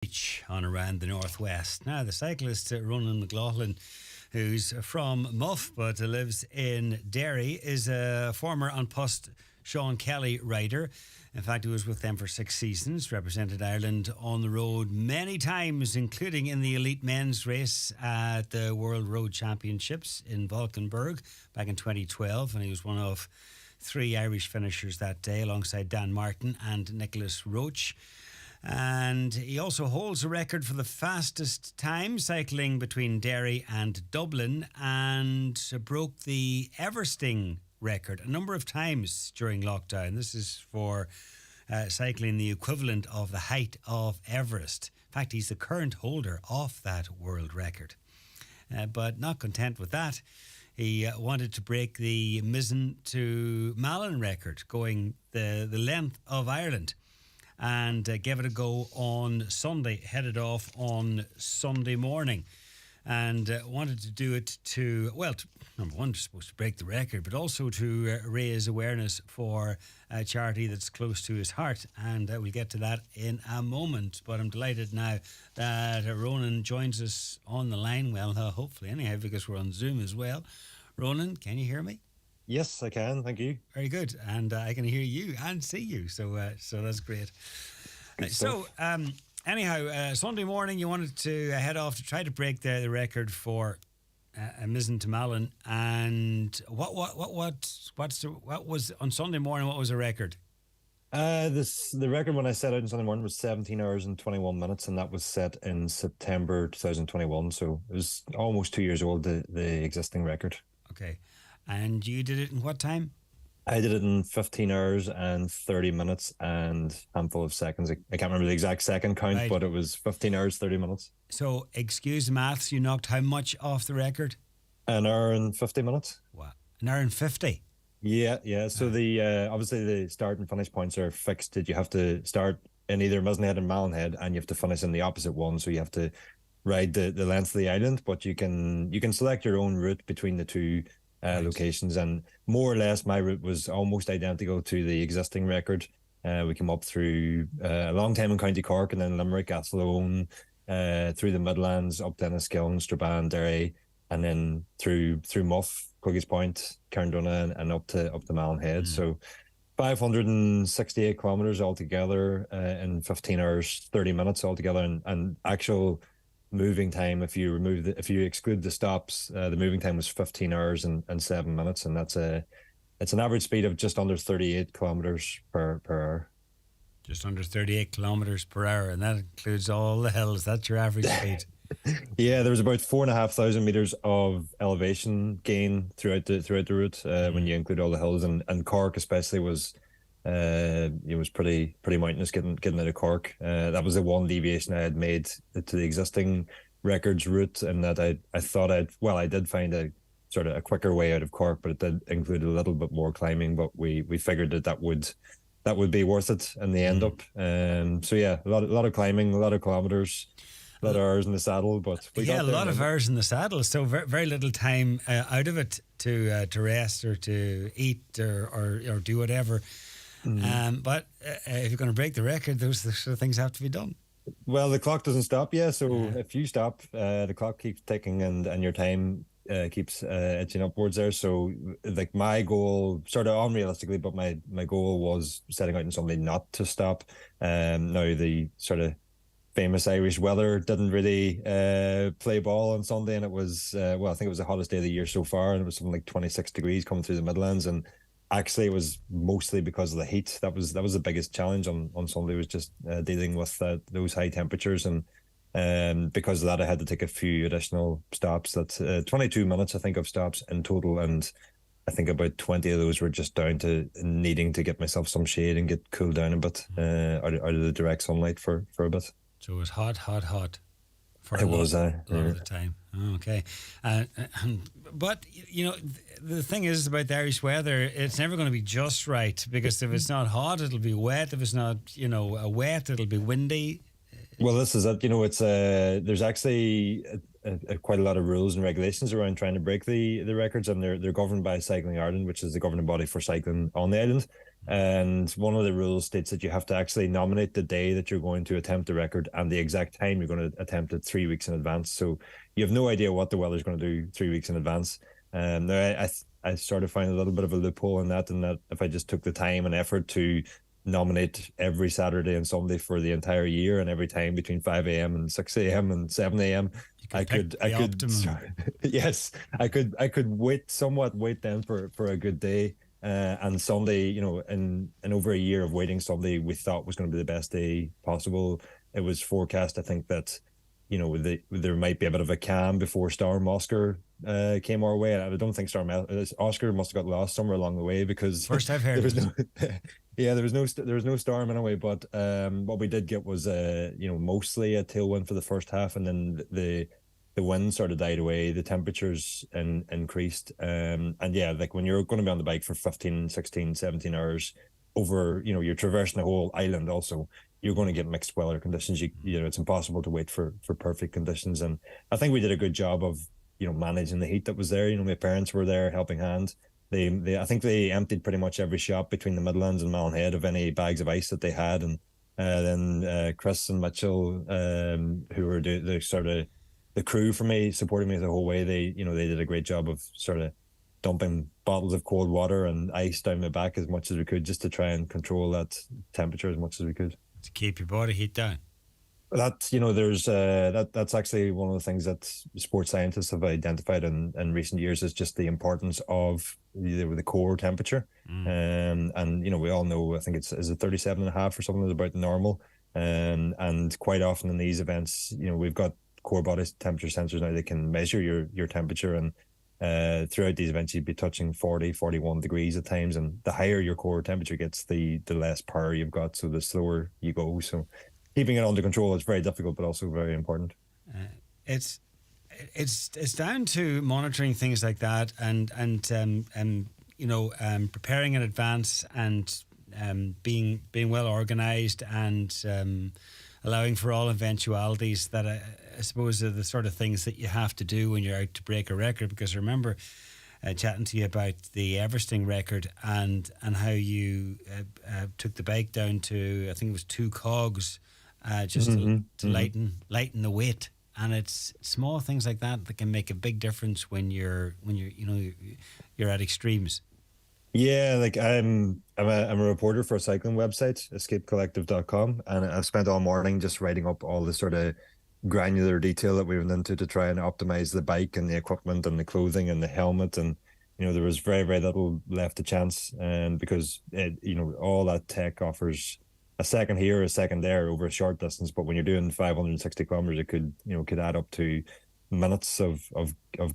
Beach on around the northwest. Now, the cyclist Ronan McLaughlin, who's from Muff but lives in Derry, is a former An Post Sean Kelly rider. In fact, he was with them for 6 seasons, represented Ireland on the road many times, including in the elite men's race at the World Road Championships in Valkenburg back in 2012, and he was one of 3 Irish finishers that day alongside Dan Martin and Nicholas Roach. And he also holds a record for the fastest time cycling between Derry and Dublin, and broke the Everesting record a number of times during lockdown. This is for cycling the equivalent of the height of Everest. In fact, he's the current holder of that world record. But not content with that, he wanted to break the Mizzen to Malin record, going the length of Ireland, and gave it a go on Sunday, headed off on Sunday morning, and wanted to do it to, well, number one, supposed to break the record, but also to raise awareness for a charity that's close to his heart, and we'll get to that in a moment. But I'm delighted now that Ronan joins us on the line, well, hopefully anyhow, because we're on Zoom as well. Ronan, can you hear me? Yes, I can. Thank you. Very good. And I can hear you and see you. So that's great. Anyhow, Sunday morning you wanted to head off to try to break the record for a Mizzen to Malin. And what was on Sunday morning? What was the record? The record when I set out on Sunday morning was 17 hours and 21 minutes, and that was set in September 2021. So it was almost 2 years old, the existing record. Okay. And you did it in what time? I did it in 15 hours and 30 minutes and a handful of seconds. I can't remember the exact second count, right, but it was 15 hours, 30 minutes. So, excuse the maths, you knocked how much off the record? An hour and 50 minutes. Wow. An hour and 50? Yeah. So the obviously the start and finish points are fixed. You have to start in either Mizenhead and Malin, and you have to finish in the opposite one. So you have to ride the length of the island, but you can select your own route between the two locations, and more or less my route was almost identical to the existing record. We came up through a long time in County Cork, and then Limerick, Athlone, through the Midlands, up to Enniskillen, Strabane, Derry, and then through Muff, Quiggy's Point, Carndona, and up to Malin Head. So 568 kilometres altogether in 15 hours 30 minutes altogether, and actual moving time, if you exclude the stops, the moving time was 15 hours and 7 minutes, and it's an average speed of just under 38 kilometers per hour. Just under 38 kilometers per hour, and that includes all the hills. That's your average speed. Yeah, there was about 4,500 meters of elevation gain throughout the route when you include all the hills, and Cork especially was. It was pretty mountainous getting out of Cork. That was the one deviation I had made to the existing records route, and that I thought I did find a sort of a quicker way out of Cork, but it did include a little bit more climbing. But we figured that would be worth it in the end up. So yeah, a lot of climbing, a lot of kilometers, a lot of hours in the saddle. But we got a lot of hours in the saddle, so very, very little time out of it to rest or to eat or do whatever. But if you're going to break the record, those sort of things have to be done. Well, the clock doesn't stop, so if you stop, the clock keeps ticking, and your time keeps edging upwards there. So like my goal, sort of unrealistically, but my goal was setting out on Sunday not to stop. Now the sort of famous Irish weather didn't really play ball on Sunday, and it was I think it was the hottest day of the year so far, and it was something like 26 degrees coming through the Midlands, and actually it was mostly because of the heat. That was the biggest challenge on Sunday, was just dealing with those high temperatures, and because of that I had to take a few additional stops. That's 22 minutes I think of stops in total, and I think about 20 of those were just down to needing to get myself some shade and get cooled down a bit out of the direct sunlight for a bit. So it was hot for a lot of the time. Okay. But, you know, the thing is about the Irish weather, it's never going to be just right, because if it's not hot, it'll be wet. If it's not, wet, it'll be windy. Well, this is it. It's there's actually quite a lot of rules and regulations around trying to break the records, and they're governed by Cycling Ireland, which is the governing body for cycling on the island. And one of the rules states that you have to actually nominate the day that you're going to attempt the record and the exact time you're going to attempt it 3 weeks in advance. So you have no idea what the weather's going to do 3 weeks in advance. Now I sort of find a little bit of a loophole in that if I just took the time and effort to nominate every Saturday and Sunday for the entire year and every time between 5 a.m. and 6 a.m. and 7 a.m. I could yes, I could somewhat wait then for a good day. And Sunday, in over a year of waiting, Sunday we thought was going to be the best day possible. It was forecast, I think, that there might be a bit of a calm before Storm Oscar came our way. And I don't think Oscar must have got lost somewhere along the way, because first I've heard there was no there was no storm anyway. But what we did get was mostly a tailwind for the first half, and then the wind sort of died away, the temperatures increased, and yeah, like when you're going to be on the bike for 15, 16, 17 hours over, you're traversing the whole island also, you're going to get mixed weather conditions. It's impossible to wait for perfect conditions. And I think we did a good job of managing the heat that was there. My parents were there helping hand. I think they emptied pretty much every shop between the Midlands and Malin of any bags of ice that they had. And then Chris and Mitchell, who were the crew for me, supporting me the whole way, they did a great job of sort of dumping bottles of cold water and ice down my back as much as we could, just to try and control that temperature as much as we could, to keep your body heat down. There's that's actually one of the things that sports scientists have identified in recent years, is just the importance of the core temperature. And we all know, I think is it 37.5 or something, is about normal. And quite often in these events, we've got core body temperature sensors now. They can measure your temperature, and throughout these events you'd be touching 40, 41 degrees at times, and the higher your core temperature gets, the less power you've got, so the slower you go. So keeping it under control is very difficult, but also very important. It's down to monitoring things like that, and preparing in advance, and being well organized, and allowing for all eventualities that I suppose are the sort of things that you have to do when you're out to break a record. Because I remember chatting to you about the Everesting record and how you took the bike down to, I think it was 2 cogs, just to lighten the weight. And it's small things like that that can make a big difference when you're at extremes. Yeah, like I'm a reporter for a cycling website, escapecollective.com, and I've spent all morning just writing up all the sort of granular detail that we went into to try and optimize the bike and the equipment and the clothing and the helmet. And there was very, very little left to chance, because all that tech offers a second here, a second there over a short distance. But when you're doing 560 kilometers, it could add up to minutes of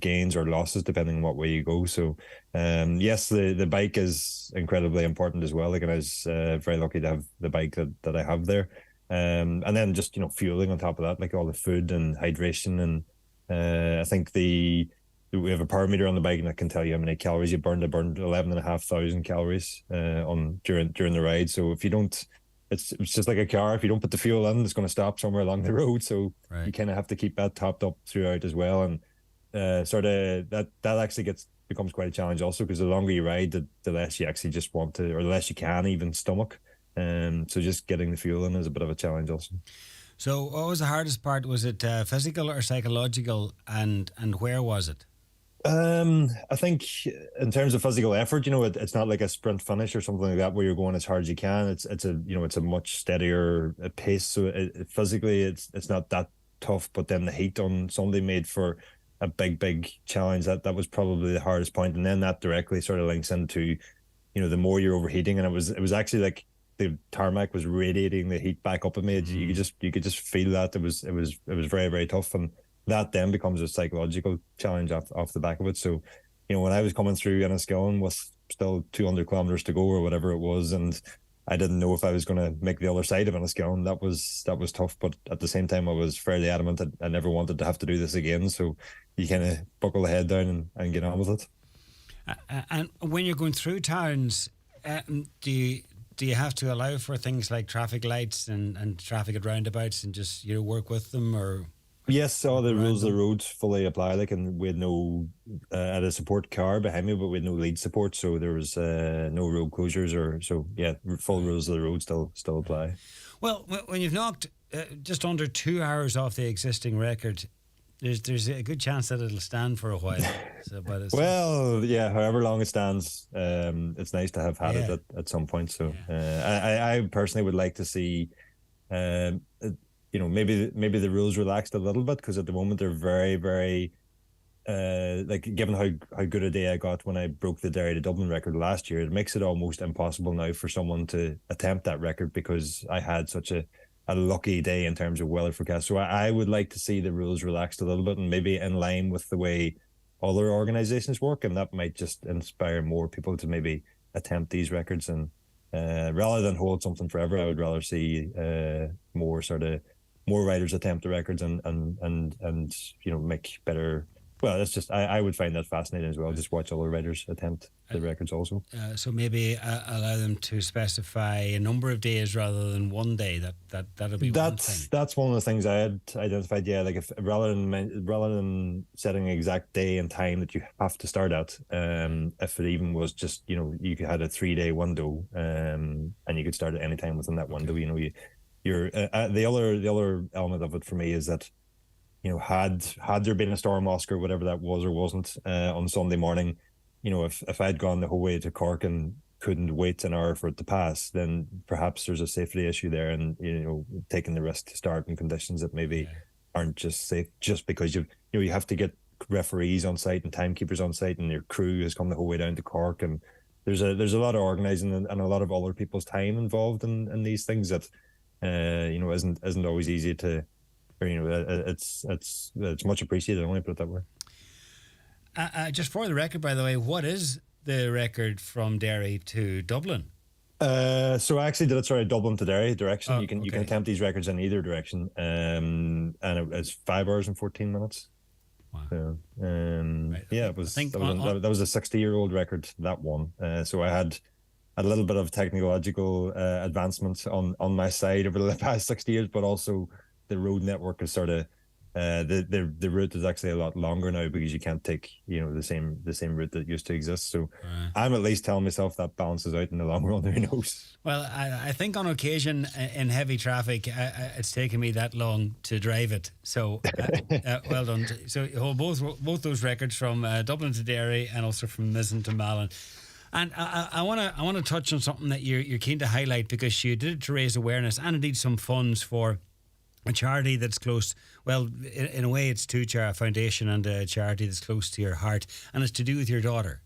gains or losses depending on what way you go. So yes, the bike is incredibly important as well. Like, and I was very lucky to have the bike that I have there. And then just fueling on top of that, like all the food and hydration. And I think we have a power meter on the bike, and I can tell you how many calories you burned. I burned 11,500 calories during the ride. So if you don't, it's just like a car. If you don't put the fuel in, it's going to stop somewhere along the road. So you kind of have to keep that topped up throughout as well. And sort of that actually becomes quite a challenge also, because the longer you ride, the less you actually just want to, or the less you can even stomach. So just getting the fuel in is a bit of a challenge also. So what was the hardest part? Was it physical or psychological, and where was it? I think in terms of physical effort, it's not like a sprint finish or something like that where you're going as hard as you can. It's a much steadier pace. So physically, it's not that tough. But then the heat on Sunday made for a big challenge. That was probably the hardest point. And then that directly sort of links into, the more you're overheating, and it was actually like the tarmac was radiating the heat back up at me. You could just feel that it was very, very tough. And that then becomes a psychological challenge off the back of it. So, when I was coming through Enniskillen with still 200 kilometers to go or whatever it was, and I didn't know if I was going to make the other side of Enniskillen, that was tough. But at the same time, I was fairly adamant that I never wanted to have to do this again. So you kind of buckle the head down and get on with it. And when you're going through towns, do you have to allow for things like traffic lights and traffic at roundabouts and just work with them, or Yes, all the around rules of the them. road fully apply. Like, and we had no, I had a support car behind me, but we had no lead support, so there was no road closures or so. Yeah, full Right, rules of the road still right. apply. Well, when you've knocked just under 2 hours off the existing record, there's a good chance that it'll stand for a while. So, but it's Well, yeah, however long it stands, it's nice to have had it yeah, at some point. So, yeah. I personally would like to see, maybe the rules relaxed a little bit because at the moment they're very, very like given how good a day I got when I broke the Derry to Dublin record last year, it makes it almost impossible now for someone to attempt that record because I had such a lucky day in terms of weather forecast. So I would like to see the rules relaxed a little bit and maybe in line with the way other organizations work, and that might just inspire more people to maybe attempt these records. And rather than hold something forever, I would rather see more riders attempt the records and make better. Well, it's just I would find that fascinating as well. Just watch other riders attempt the records also. So maybe allow them to specify a number of days rather than one day. That'll be one thing. That's one of the things I had identified. Yeah, like if rather than setting an exact day and time that you have to start at, if it even was just you had a 3-day window, and you could start at any time within that window. Okay. You're the other element of it for me is that had there been a storm, Oscar, whatever that was or wasn't, on Sunday morning, if I'd gone the whole way to Cork and couldn't wait an hour for it to pass, then perhaps there's a safety issue there, and taking the risk to start in conditions that maybe aren't just safe, just because you have to get referees on site and timekeepers on site, and your crew has come the whole way down to Cork, and there's a lot of organising and a lot of other people's time involved in these things that isn't always easy to. Or, it's much appreciated. I want to put it that way. Just for the record, by the way, what is the record from Derry to Dublin? So I actually did it. Sorry, Dublin to Derry direction. Oh, You can okay. attempt these records in either direction, and it's 5 hours and 14 minutes. Wow. So, Right. yeah, it was that was a 60-year-old record, that one. So I had a little bit of technological advancement on my side over the past 60 years, but also the road network is sort of the route is actually a lot longer now because you can't take the same route that used to exist. So I'm at least telling myself that balances out in the long run. Who knows? Well, I think on occasion in heavy traffic, it's taken me that long to drive it. So well done. So you hold both those records from Dublin to Derry and also from Mizzen to Malin. And I want to touch on something that you're keen to highlight because you did it to raise awareness and indeed some funds for a charity that's close. Well, in a way, it's a foundation and a charity that's close to your heart, and it's to do with your daughter.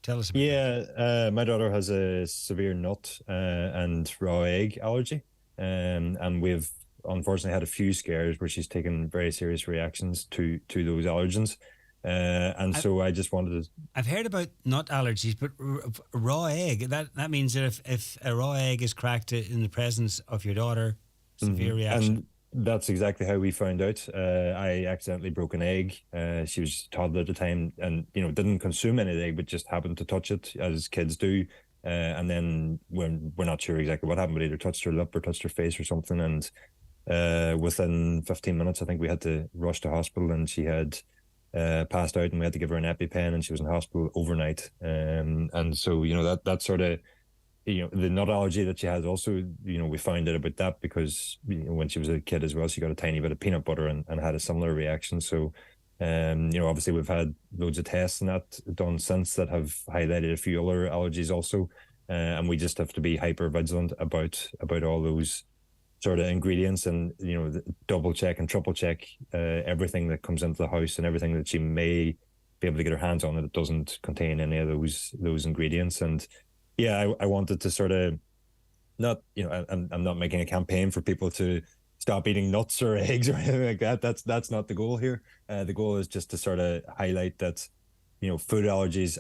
Tell us about that. My daughter has a severe nut and raw egg allergy, and we've unfortunately had a few scares where she's taken very serious reactions to those allergens. So I just wanted to. I've heard about nut allergies, but raw egg. That means that if a raw egg is cracked in the presence of your daughter, severe reaction. And that's exactly how we found out. I accidentally broke an egg. She was a toddler at the time, and didn't consume any egg, but just happened to touch it as kids do. And then when we're not sure exactly what happened, but either touched her lip or touched her face or something. And within 15 minutes, I think we had to rush to hospital, and she had passed out, and we had to give her an EpiPen, and she was in hospital overnight. And so that sort of. The nut allergy that she has also, we found out about that because when she was a kid as well, she got a tiny bit of peanut butter and had a similar reaction. So, obviously we've had loads of tests and that done since that have highlighted a few other allergies also. And we just have to be hyper vigilant about all those sort of ingredients and, double check and triple check everything that comes into the house and everything that she may be able to get her hands on that doesn't contain any of those ingredients. And yeah, I wanted to sort of not, I'm not making a campaign for people to stop eating nuts or eggs or anything like that. That's not the goal here. The goal is just to sort of highlight that, food allergies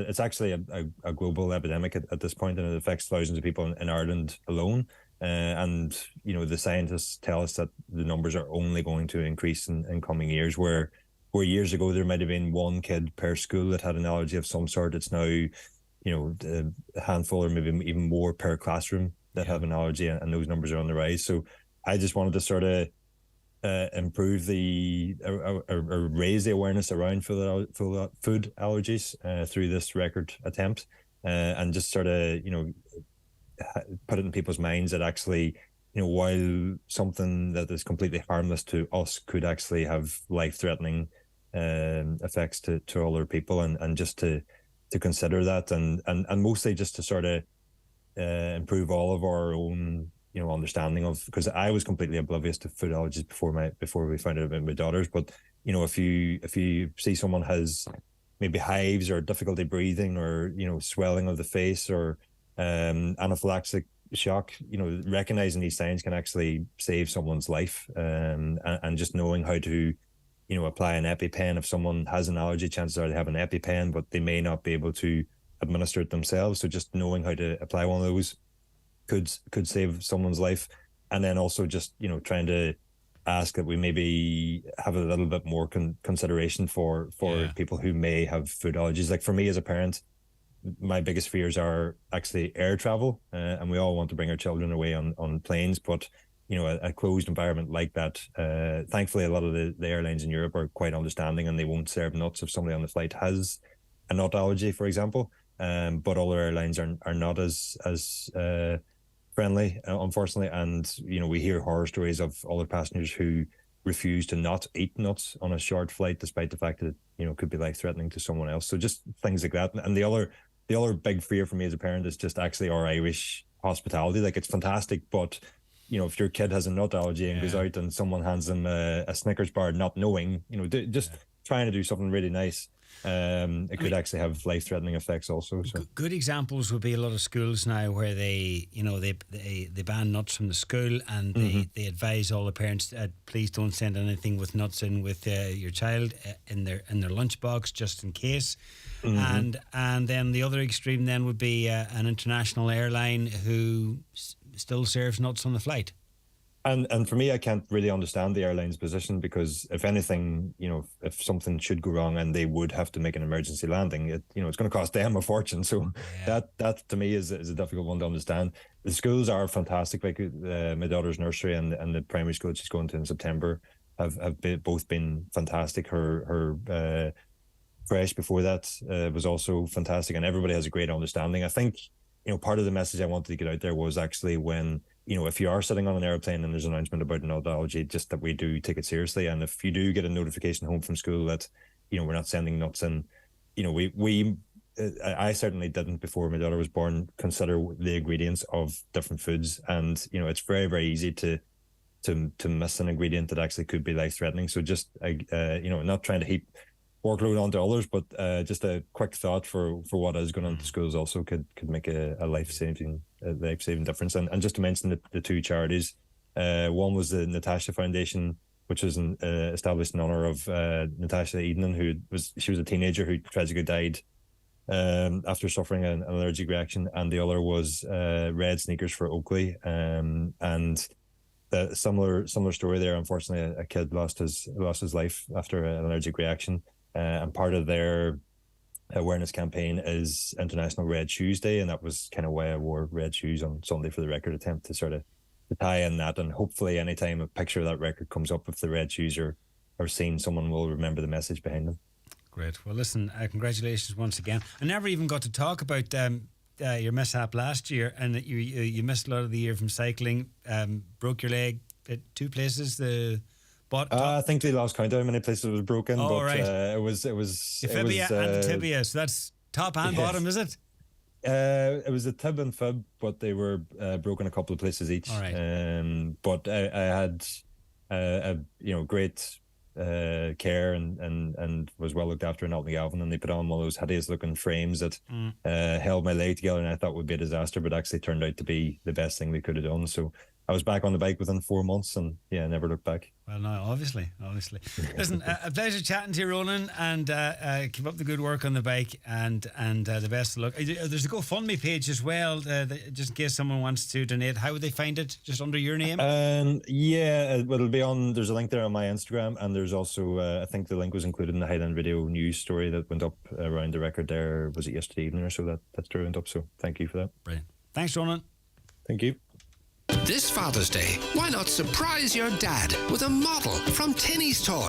it's actually a global epidemic at this point, and it affects thousands of people in Ireland alone. And, the scientists tell us that the numbers are only going to increase in coming years, where years ago there might have been one kid per school that had an allergy of some sort. It's now a handful or maybe even more per classroom that have an allergy, and those numbers are on the rise. So I just wanted to sort of improve or raise the awareness around food allergies through this record attempt, and just sort of put it in people's minds that actually, while something that is completely harmless to us could actually have life-threatening effects to other people, and just to consider that, and mostly just to sort of improve all of our own understanding of, because I was completely oblivious to food allergies before we found out about my daughters. But if you see someone has maybe hives or difficulty breathing, or swelling of the face, or anaphylactic shock, recognizing these signs can actually save someone's life. And just knowing how to apply an EpiPen. If someone has an allergy, chances are they have an EpiPen, but they may not be able to administer it themselves. So just knowing how to apply one of those could save someone's life. And then also just trying to ask that we maybe have a little bit more consideration for people who may have food allergies. Like for me as a parent, my biggest fears are actually air travel, and we all want to bring our children away on planes, but a closed environment like that, thankfully a lot of the airlines in Europe are quite understanding, and they won't serve nuts if somebody on the flight has a nut allergy, for example. But other airlines are not as friendly, unfortunately. And we hear horror stories of other passengers who refuse to not eat nuts on a short flight, despite the fact that it could be life-threatening to someone else. So just things like that. And the other big fear for me as a parent is just actually our Irish hospitality. Like, it's fantastic, but if your kid has a nut allergy and goes out and someone hands them a Snickers bar, not knowing, trying to do something really nice, it could actually have life-threatening effects also. So good examples would be a lot of schools now where they ban nuts from the school, and they advise all the parents that please don't send anything with nuts in with your child in their lunchbox, just in case. And then the other extreme then would be an international airline who still serves nuts on the flight. And for me, I can't really understand the airline's position, because if anything, if something should go wrong and they would have to make an emergency landing, it's going to cost them a fortune. So that to me is a difficult one to understand. The schools are fantastic. Like my daughter's nursery and the primary school she's going to in September have both been fantastic. Her creche before that was also fantastic, and everybody has a great understanding. I think part of the message I wanted to get out there was actually when, if you are sitting on an airplane and there's an announcement about an nut allergy, just that we do take it seriously. And if you do get a notification home from school that, we're not sending nuts in, I certainly didn't, before my daughter was born, consider the ingredients of different foods. And, it's very, very easy to miss an ingredient that actually could be life-threatening. So just, not trying to heap workload onto others, but just a quick thought for what is going on to schools also could make a life-saving difference. And just to mention the two charities, one was the Natasha Foundation, which was established in honor of Natasha Edenin, she was a teenager who tragically died after suffering an allergic reaction, and the other was Red Sneakers for Oakley, and similar story there. Unfortunately, a kid lost his life after an allergic reaction. And part of their awareness campaign is International Red Shoes Day, and that was kind of why I wore red shoes on Sunday for the record attempt, to sort of tie in that. And hopefully anytime a picture of that record comes up, if the red shoes are seen, someone will remember the message behind them. Great. Well, listen, congratulations once again. I never even got to talk about your mishap last year, and that you missed a lot of the year from cycling, broke your leg at two places, I think they lost count how many places it was broken, but right. It was the fibia and the tibia, so that's top and bottom, is it? It was a tib and fib, but they were broken a couple of places each. All right. But I had great care and was well looked after in Altnagalvin, and they put on one of those hideous looking frames that held my leg together, and I thought would be a disaster, but actually turned out to be the best thing they could have done. So I was back on the bike within 4 months, and never looked back. Well, no, obviously. Listen, a pleasure chatting to you, Ronan, and keep up the good work on the bike, and the best of luck. There's a GoFundMe page as well, just in case someone wants to donate. How would they find it? Just under your name? It'll be on. There's a link there on my Instagram, and there's also I think the link was included in the Highland Radio news story that went up around the record there. Was it yesterday evening or so that story went up? So thank you for that. Brilliant. Thanks, Ronan. Thank you. This Father's Day, why not surprise your dad with a model from Tinny's Toy?